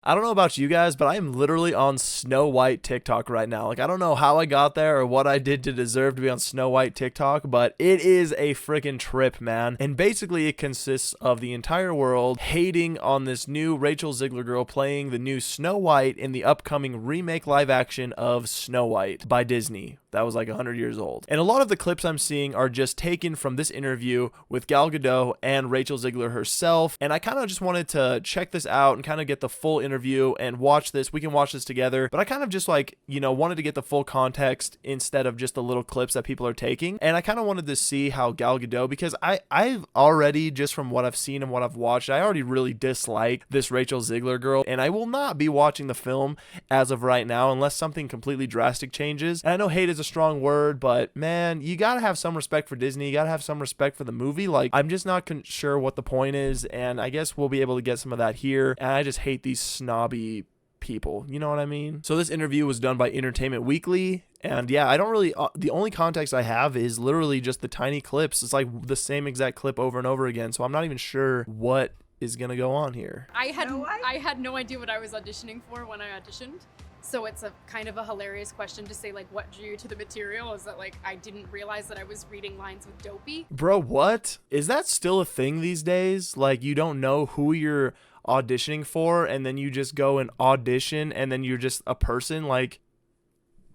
I don't know about you guys, but I am literally on Snow White TikTok right now. Like, I don't know how I got there or what I did to deserve to be on Snow White TikTok, but it is a freaking trip, man. And basically, it consists of the entire world hating on this new Rachel Zegler girl playing the new Snow White in the upcoming remake live action of Snow White by Disney. That was like 100 years old. And a lot of the clips I'm seeing are just taken from this interview with Gal Gadot and Rachel Zegler herself. And I kind of just wanted to check this out and kind of get the full interview and watch this. We can watch this together. But I kind of just like, wanted to get the full context instead of just the little clips that people are taking. And I kind of wanted to see how Gal Gadot, because I've already, just from what I've seen and what I've watched, I already really dislike this Rachel Zegler girl. And I will not be watching the film as of right now unless something completely drastic changes. And I know hate is a strong word, but man, you gotta have some respect for Disney. You gotta have some respect for the movie. Like, I'm just not sure what the point is, and I guess we'll be able to get some of that here. And I just hate these snobby people, you know what I mean? So this interview was done by Entertainment Weekly, and yeah, I don't really the only context I have is literally just the tiny clips. It's like the same exact clip over and over again, so I'm not even sure what is gonna go on here. I had no idea what I was auditioning for when I auditioned. So it's a kind of a hilarious question to say, like, what drew you to the material? Is that, like, I didn't realize that I was reading lines with Dopey. Bro, what? Is that still a thing these days? Like, you don't know who you're auditioning for, and then you just go and audition, and then you're just a person? Like,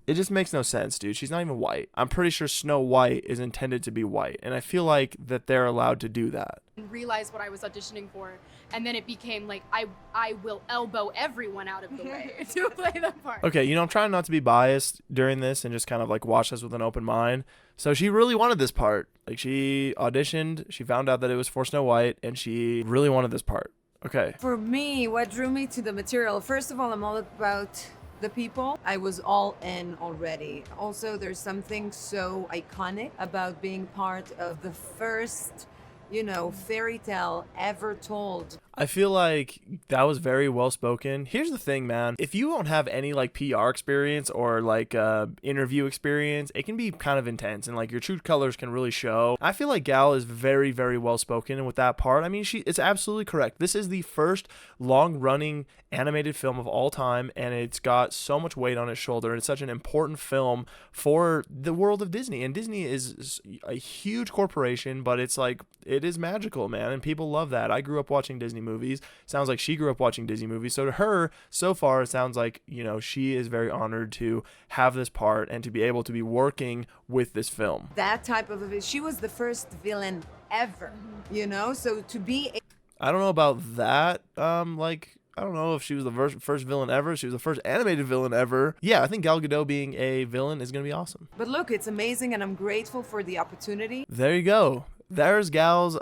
it just makes no sense, dude. She's not even white. I'm pretty sure Snow White is intended to be white, and I feel like that they're allowed to do that. Realize what I was auditioning for, and then it became like I will elbow everyone out of the way to play that part. Okay, I'm trying not to be biased during this and just kind of like watch this with an open mind. So she really wanted this part. Like, she auditioned, she found out that it was for Snow White, and she really wanted this part. Okay. For me, what drew me to the material, first of all, I'm all about the people. I was all in already. Also, there's something so iconic about being part of the first, fairy tale ever told. I feel like that was very well spoken. Here's the thing, man. If you don't have any like PR experience or like interview experience, it can be kind of intense and like your true colors can really show. I feel like Gal is very, very well spoken with that part. I mean, it's absolutely correct. This is the first long running animated film of all time, and it's got so much weight on its shoulder. It's such an important film for the world of Disney, and Disney is a huge corporation, but it's like, it is magical, man, and people love that. I grew up watching Disney movies. Sounds like she grew up watching Disney movies. So to her, so far, it sounds like, she is very honored to have this part and to be able to be working with this film. That type of, she was the first villain ever, so to be... I don't know about that. I don't know if she was the first villain ever. She was the first animated villain ever. Yeah, I think Gal Gadot being a villain is going to be awesome. But look, it's amazing, and I'm grateful for the opportunity. There you go. There's Gal's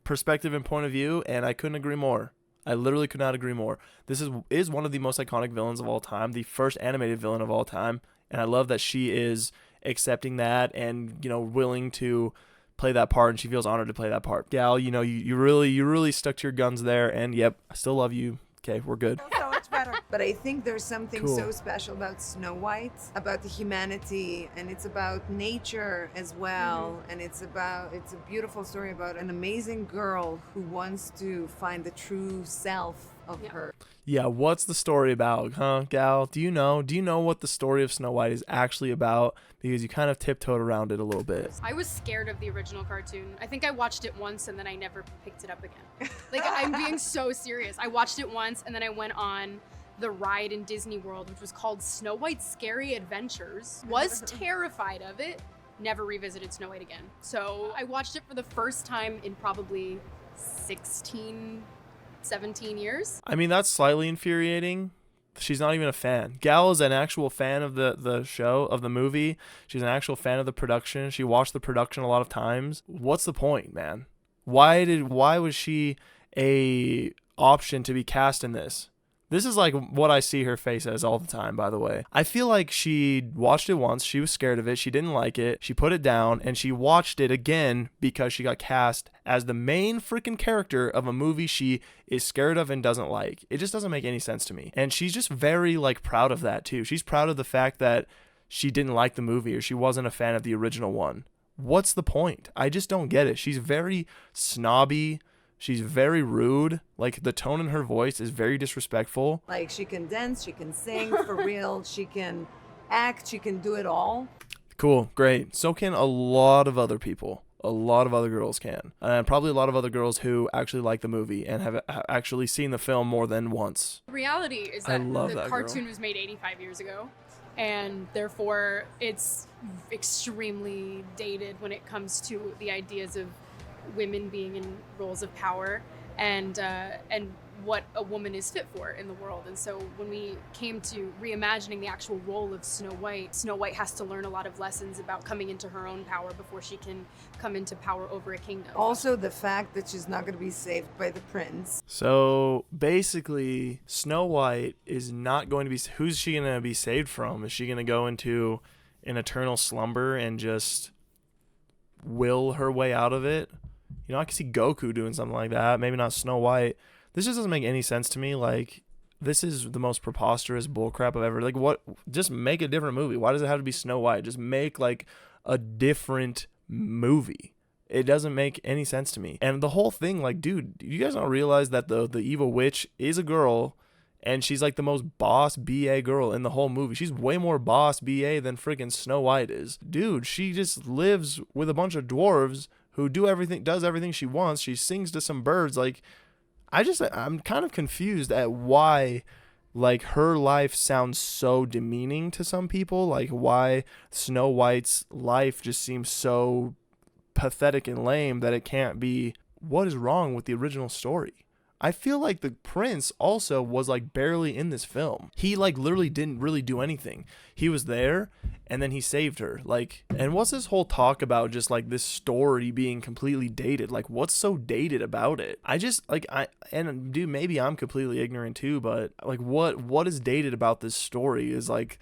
perspective and point of view, and I couldn't agree more. I literally could not agree more. This is one of the most iconic villains of all time, the first animated villain of all time, and I love that she is accepting that and willing to play that part, and she feels honored to play that part. Gal, you really stuck to your guns there, and yep, I still love you. Okay, we're good. So much better. But I think there's something Cool. so special about Snow White, about the humanity, and it's about nature as well. And it's a beautiful story about an amazing girl who wants to find the true self of her. Yeah, what's the story about, huh, Gal? Do you know what the story of Snow White is actually about? Because you kind of tiptoed around it a little bit. I was scared of the original cartoon. I think I watched it once and then I never picked it up again. Like, I'm being so serious. I watched it once and then I went on the ride in Disney World, which was called Snow White's Scary Adventures. Was terrified of it. Never revisited Snow White again. So I watched it for the first time in probably 17 years. I mean, that's slightly infuriating. She's not even a fan. Gal is an actual fan of the show, of the movie. She's an actual fan of the production. She watched the production a lot of times. What's the point, man? Why was she a option to be cast in this? This is like what I see her face as all the time, by the way. I feel like she watched it once. She was scared of it. She didn't like it. She put it down, and she watched it again because she got cast as the main freaking character of a movie she is scared of and doesn't like. It just doesn't make any sense to me. And she's just very proud of that too. She's proud of the fact that she didn't like the movie or she wasn't a fan of the original one. What's the point? I just don't get it. She's very snobby, She's very rude. Like, the tone in her voice is very disrespectful. Like, she can dance, she can sing for real, she can act, she can do it all. Cool, great. So can a lot of other people. A lot of other girls can. And probably a lot of other girls who actually like the movie and have actually seen the film more than once. The reality is I that love the that cartoon girl. was made 85 years ago, and therefore it's extremely dated when it comes to the ideas of women being in roles of power and what a woman is fit for in the world. And so when we came to reimagining the actual role of Snow White has to learn a lot of lessons about coming into her own power before she can come into power over a kingdom. Also, the fact that she's not going to be saved by the prince. So basically, Snow White is not going to be... Who's she going to be saved from? Is she going to go into an eternal slumber and just will her way out of it? You know, I could see Goku doing something like that. Maybe not Snow White. This just doesn't make any sense to me. Like, this is the most preposterous bullcrap I've ever... Like, what? Just make a different movie. Why does it have to be Snow White? Just make, like, a different movie. It doesn't make any sense to me. And the whole thing, like, dude, you guys don't realize that the evil witch is a girl, and she's, like, the most boss BA girl in the whole movie. She's way more boss BA than freaking Snow White is. Dude, she just lives with a bunch of dwarves who does everything she wants. She sings to some birds. Like, I'm kind of confused at why, like, her life sounds so demeaning to some people. Like, why Snow White's life just seems so pathetic and lame that it can't be. What is wrong with the original story? I feel like the prince also was, like, barely in this film. He, like, literally didn't really do anything. He was there, and then he saved her. Like, and what's this whole talk about just, like, this story being completely dated? Like, what's so dated about it? And dude, maybe I'm completely ignorant too, but, like, what is dated about this story? Is, like,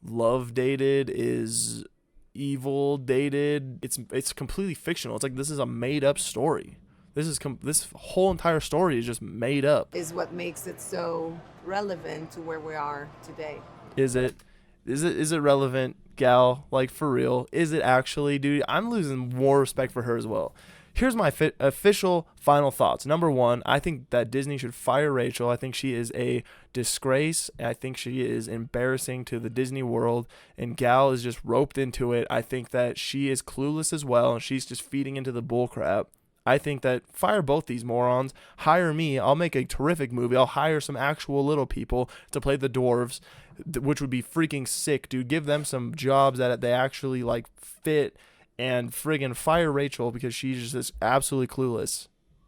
love dated? Is evil dated? It's completely fictional. It's like, this is a made up story. This whole entire story is just made up. Is what makes it so relevant to where we are today. Is it relevant, gal? Like, for real? Is it actually, dude? I'm losing more respect for her as well. Here's my official final thoughts. Number one, I think that Disney should fire Rachel. I think she is a disgrace. I think she is embarrassing to the Disney world, and Gal is just roped into it. I think that she is clueless as well, and she's just feeding into the bullcrap. I think that fire both these morons. Hire me. I'll make a terrific movie. I'll hire some actual little people to play the dwarves, which would be freaking sick, dude. Give them some jobs that they actually, like, fit, and friggin' fire Rachel because she's just absolutely clueless.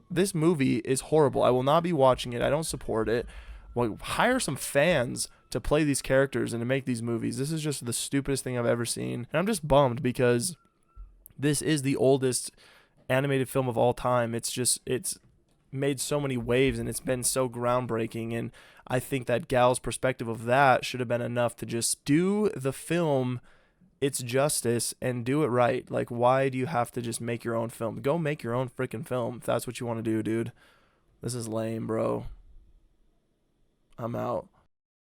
This movie is horrible. I will not be watching it. I don't support it. Well, hire some fans to play these characters and to make these movies. This is just the stupidest thing I've ever seen. And I'm just bummed because this is the oldest animated film of all time. It's made so many waves and it's been so groundbreaking, and I think that Gal's perspective of that should have been enough to just do the film its justice and do it right. Like, why do you have to just make your own film? Go make your own freaking film if that's what you want to do, dude. This is lame, bro. I'm out.